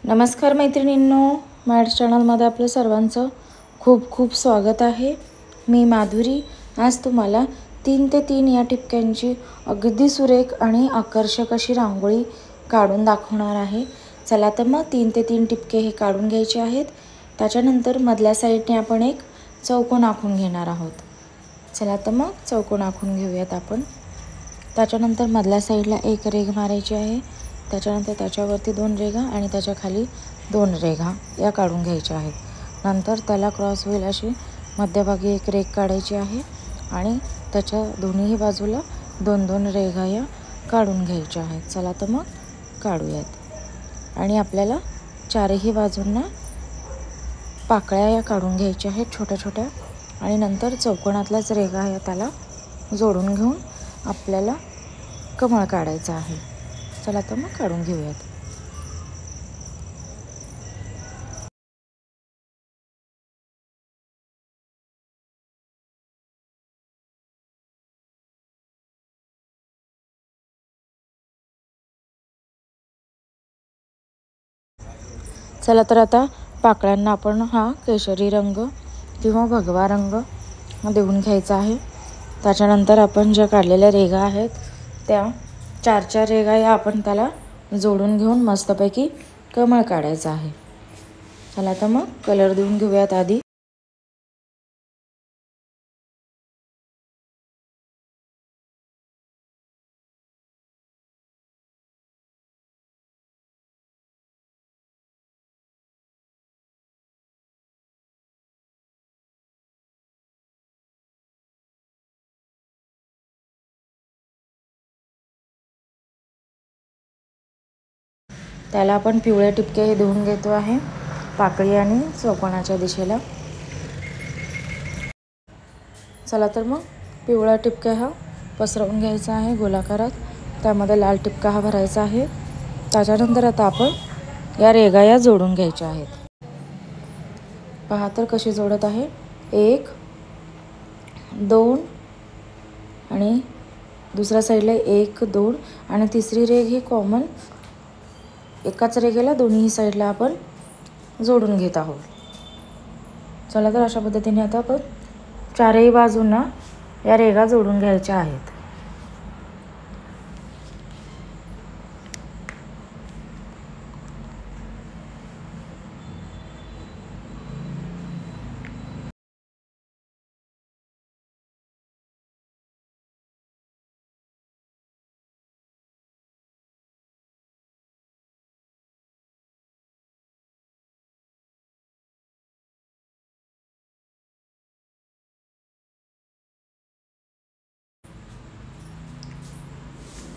नमस्कार मैत्रिणींनो, मॅथ्स चॅनलमध्ये आपलं सर्वांचं खूप खूप स्वागत आहे। मी माधुरी आज तुम्हाला 3 ते 3 या टिपक्यांची अगदी सुरेख आणि आकर्षक अशी रांगोळी काढून दाखवणार आहे। चला तर मग 3 ते 3 टिपके हे काढून घ्यायचे आहेत। त्याच्यानंतर मधल्या साईडने आपण एक चौकोन आखून घेणार आहोत। चला तर मग चौकोन आखून घेऊयात आपण। त्याच्यानंतर मधल्या साईडला एक रेघ मारायची आहे। त्याच्यानंतर त्याच्यावरती 2 रेघा आणि त्याच्या खाली 2 रेघा या काढून घ्यायच्या आहेत। नंतर त्याला क्रॉस होईल अशी मध्यभागी एक रेघ काढायची आहे आणि त्याच्या दोन्ही बाजूला 2-2 रेघा या काढून घ्यायच्या आहेत। चला तर मग काढूयात। आणि आपल्याला चारही बाजूंना पाकळ्या या काढून घ्यायच्या आहेत छोट्या छोट्या आणि नंतर चौकोनातल्याच रेघा या त्याला जोडून घेऊन आपल्याला कमळ काढायचं आहे। चला तर मग काढून घेऊयात। चला तर आता पाकळ्यांना आपण हा केशरी रंग किंवा भगवा रंग देऊन घ्यायचा आहे। त्याच्यानंतर आपण ज्या काढलेल्या रेघा आहेत त्या 4-4 रेघा या आपण त्याला जोडून घेऊन मस्तपैकी कमळ काढायचं आहे। चला तर मग कलर देऊन घेऊयात आधी। त्याला आपण पिवळे टिपके हे देऊन घेतो आहे पाकळी आणि चौकोनाच्या दिशेला। चला तर मग पिवळा टिपका हा पसरवून घ्यायचा आहे गोलाकारात। त्यामध्ये लाल टिपका हा भरायचा आहे। त्याच्यानंतर आता आपण या रेघा या जोडून घ्यायच्या आहेत। पहा तर कशी जोडत आहे। 1 2 आणि दुसऱ्या साईडला 1 2 आणि तिसरी रेघ ही कॉमन एकाच रेघेला दोन्ही साईडला आपण जोडून घेत आहोत। चला तर अशा पद्धतीने आता आपण चारही बाजूंना या रेघा जोडून घ्यायच्या आहेत।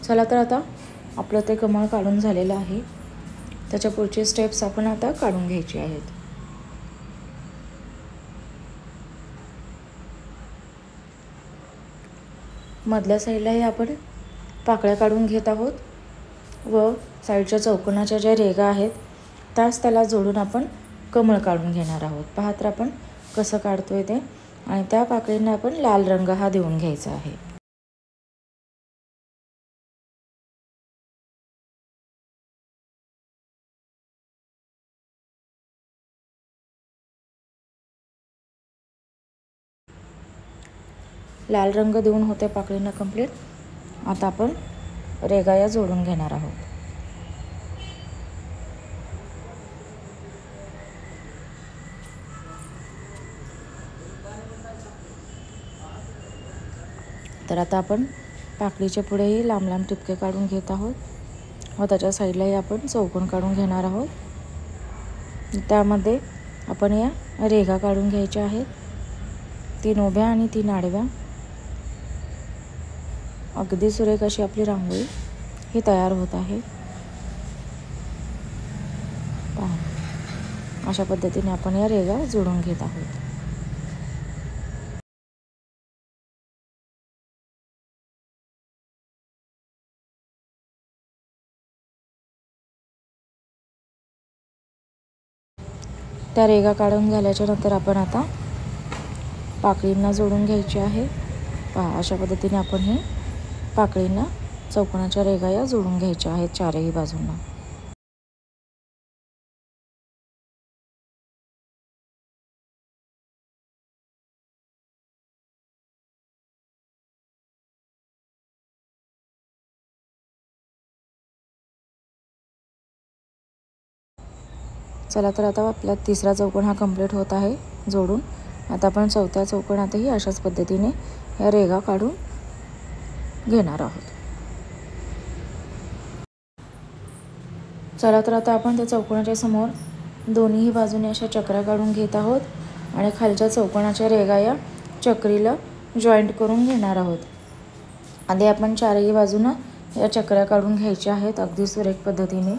चला तर आता आपलं ते कमळ काढून झालेलं आहे। त्याच्या पुढचे स्टेप्स आपण आता काढून घ्यायचे आहेत। मधल्या साईडलाही आपण पाकळ्या काढून घेत आहोत व साईडच्या चौकोनाच्या ज्या रेघा आहेत त्याच त्याला जोडून आपण कमळ काढून घेणार आहोत। पहा तर आपण कसं काढतोय ते। आणि त्या पाकळींना आपण लाल रंग हा देऊन घ्यायचा आहे। लाल रंग देऊन होते पाकळींना कंप्लीट। आता आपण रेघा या जोडून घेणार आहोत। तर आता आपण पाकळीच्या पुढेही लांब लांब टिपके काढून घेत आहोत व त्याच्या साईडलाही आपण चौकोन काढून घेणार आहोत। त्यामध्ये आपण या रेघा काढून घ्यायच्या आहेत, 3 उभ्या आणि 3 आडव्या। अगदी सुरेख अशी आपली रांगोळी ही तयार होत आहे। पहा अशा पद्धतीने आपण या रेघा जोडून घेत आहोत। त्या रेघा काढून झाल्याच्या नंतर आपण आता पाकळींना जोडून घ्यायचे आहे। पहा अशा पद्धतीने आपण हे पाकळींना चौकोनाच्या रेघा या जोडून घ्यायच्या आहेत चारही बाजूंना। चला तर आता आपला तिसरा चौकोन हा कंप्लीट होत आहे जोडून. आता आपण चौथ्या चौकोनातही अशाच पद्धतीने या रेघा काढून घेणार आहोत. चला तर आता आपण त्या चौकोनाच्या समोर दोन्ही बाजूने अशा चक्रा काढून घेत आहोत आणि खालच्या चौकोनाच्या रेघा या चक्रीला जॉईंट करून घेणार आहोत. आधी आपण चारही बाजूने या चक्रा काढून घ्यायच्या आहेत अगदी सुरेख पद्धतीने.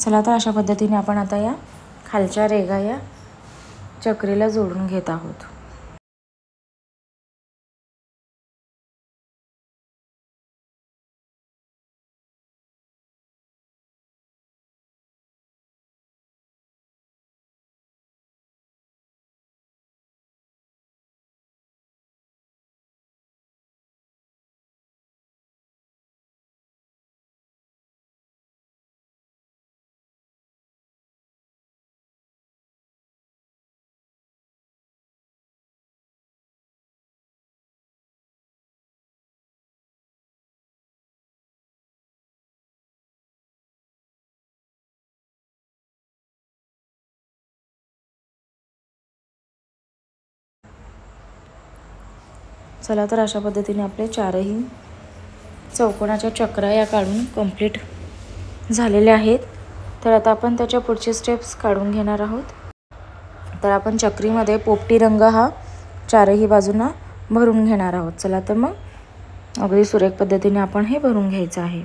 चला तर अशा पद्धतीने आपण आता या खालच्या रेघा या चक्रीला जोडून घेत आहोत. चला तर अशा पद्धतीने आपले चारही चौकोनाच्या चक्रा या काढून कंप्लीट झालेल्या आहेत. तर आता आपण त्याच्या पुढचे स्टेप्स काढून घेणार आहोत. तर आपण चक्रीमध्ये पोपटी रंग हा चारही बाजूंना भरून घेणार आहोत. चला तर मग अगदी सुरेख पद्धतीने आपण हे भरून घ्यायचं आहे.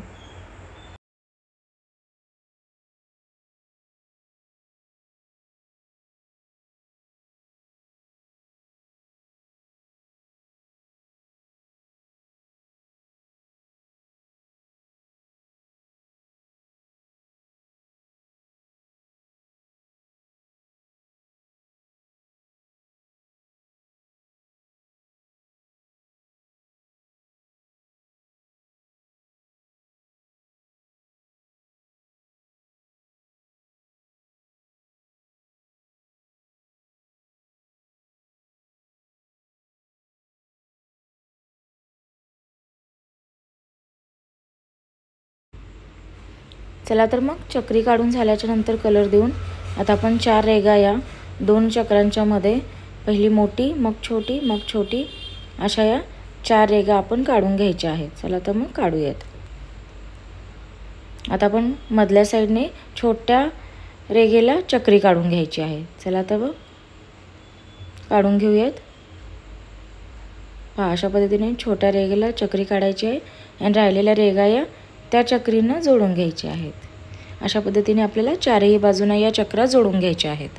चला तर मग चक्री काढून झाल्याच्या नंतर कलर देऊन आता आपण चार रेघा या दोन चक्रांच्या मध्ये पहिली मोठी मग छोटी अशा या चार रेघा आपण काढून घ्यायच्या आहेत. चला तर मग काढूयात. आता आपण मधल्या साईडने छोट्या रेघेला चक्री काढून घ्यायची आहे. चला तर मग काढून घेऊयात. पहा अशा पद्धतीने छोट्या रेघेला चक्री काढायची आहे आणि राहिलेल्या रेघा या त्या चक्रींना जोडून घ्यायचे आहेत. अशा पद्धतीने आपल्याला चारही बाजूंना या चक्रा जोडून घ्यायच्या आहेत.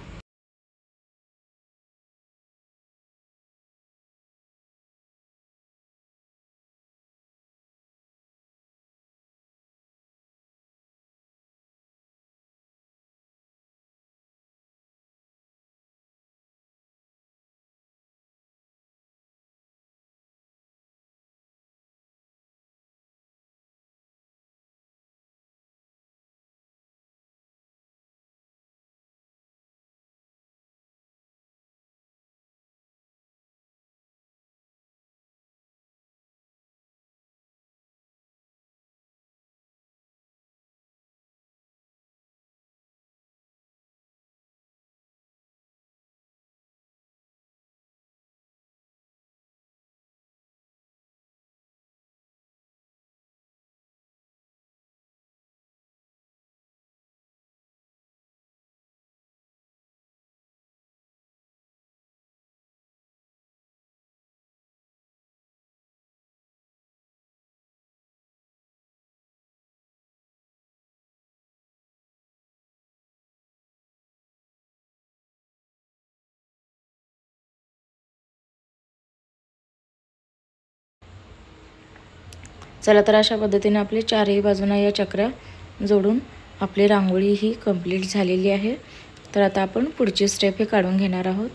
चला तर अशा पद्धतीने आपले चारही बाजूंना या चक्रा जोडून आपली रांगोळी ही कंप्लीट झालेली आहे. तर आता आपण पुढची स्टेप हे काढून घेणार आहोत.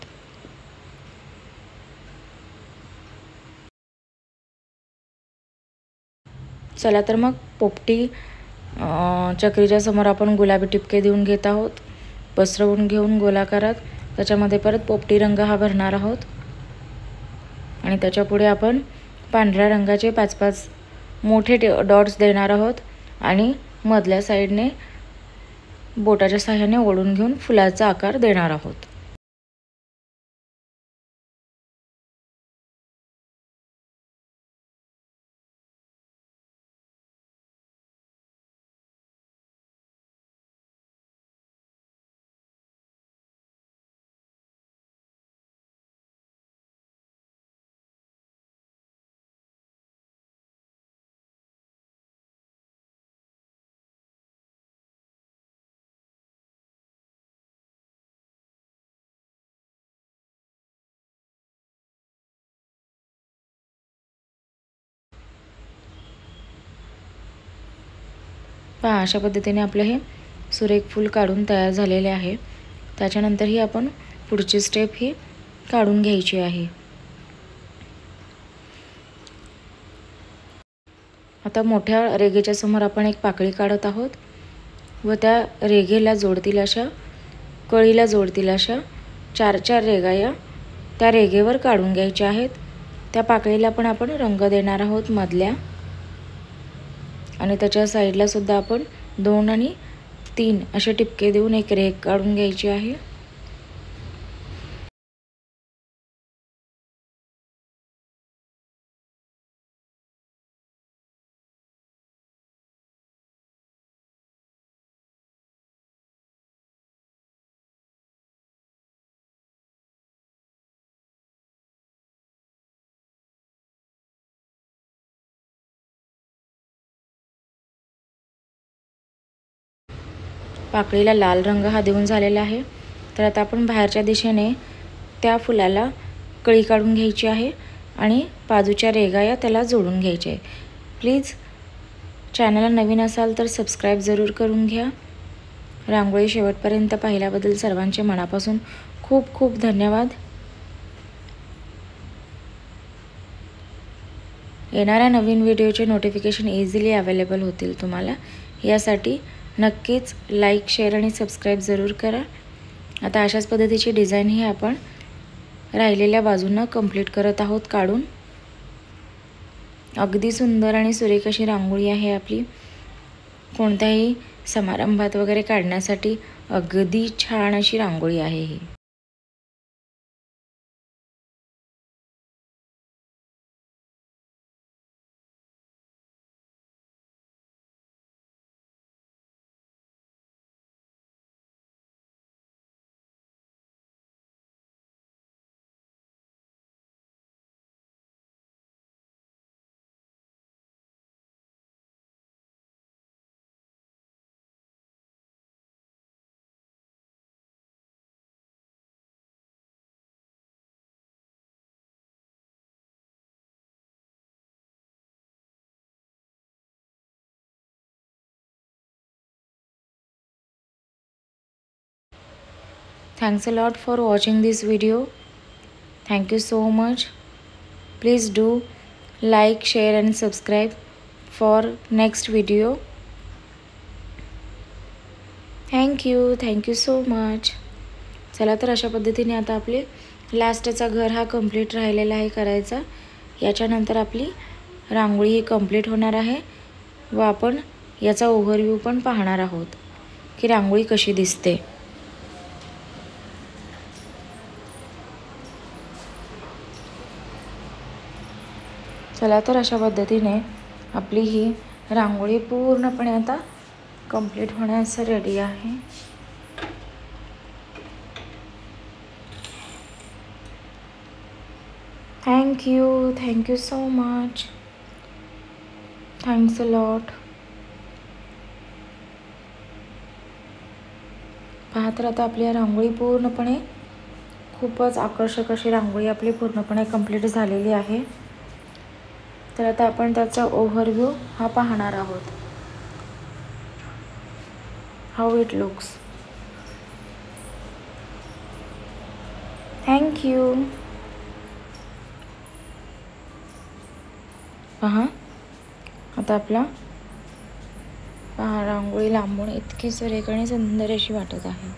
चला तर मग पोपटी चक्रीच्या समोर आपण गुलाबी टिपके देऊन घेत आहोत. पसरवून घेऊन गोलाकारात त्याच्यामध्ये परत पोपटी रंग हा भरणार आहोत आणि त्याच्या पुढे आपण पांढऱ्या रंगाचे 5-5 मोठे डॉट्स देणार आहोत आणि मधल्या साईडने बोटाच्या सहाय्याने ओढून घेऊन फुलाचा आकार देणार आहोत. पहा, अशा पद्धतीने आपलं हे सुरेख फूल काढून तयार झालेले आहे. त्याच्यानंतर ही आपण पुढची स्टेप ही काढून घ्यायची आहे. आता मोठ्या रेघेच्या समोर आपण एक पाकळी काढत आहोत व त्या रेघेला जोडतील अशा, कळीला जोडतील अशा 4-4 रेघा या त्या रेघेवर काढून घ्यायच्या आहेत. त्या पाकळीला पण आपण रंग देणार आहोत मधल्या, आणि त्याच्या साईडला सुद्धा आपण 2 आणि 3 असे टिपके देऊन एक रेघ काढून घ्यायची आहे. पाकळीला लाल रंग हा देऊन झालेला आहे. तर आता आपण बाहेरच्या दिशेने त्या फुलाला कळी काढून घ्यायची आहे आणि बाजूच्या रेघा या त्याला जोडून घ्यायचे आहे. प्लीज चॅनलला नवीन असाल तर सबस्क्राईब जरूर करून घ्या. रांगोळी शेवटपर्यंत पाहिल्याबद्दल सर्वांचे मनापासून खूप खूप धन्यवाद. येणाऱ्या नवीन व्हिडिओचे नोटिफिकेशन इझिली अवेलेबल होतील तुम्हाला. यासाठी नक्कीच लाईक, शेअर आणि सबस्क्राईब जरूर करा. आता अशाच पद्धतीची डिझाईन ही आपण राहिलेल्या बाजूंना कंप्लीट करत आहोत काढून. अगदी सुंदर आणि सुरेख अशी रांगोळी आहे आपली. कोणत्याही समारंभात वगैरे काढण्यासाठी अगदी छान अशी रांगोळी आहे ही. Thanks a lot for watching this video. Thank you so much. Please do like, share and subscribe for next video. Thank you so much. चला तर अशा पद्धतीने आता आपले लास्टचा घर हा कंप्लीट राहिलेला आहे करायचा. याच्यानंतर आपली रांगोळी ही कंप्लीट होणार आहे व आपण याचा ओव्हरव्ह्यू पण पाहणार आहोत की रांगोळी कशी दिसते. चला तर अशा पद्धतीने आपली ही रांगोळी पूर्णपणे आता कंप्लीट होण्यास रेडी आहे. Thank you so much. Thanks a lot. पहा तर आता आपली रांगोळी पूर्णपणे खूपच आकर्षक अशी रांगोळी आपली पूर्णपणे कंप्लीट झालेली आहे. तर आता आपण त्याचा ओव्हरव्ह्यू हा पाहणार आहोत. How it looks. Thank you. पहा आता आपला रांगोळी लांबून इतकी सुरेख आणि सुंदर अशी वाटत आहे.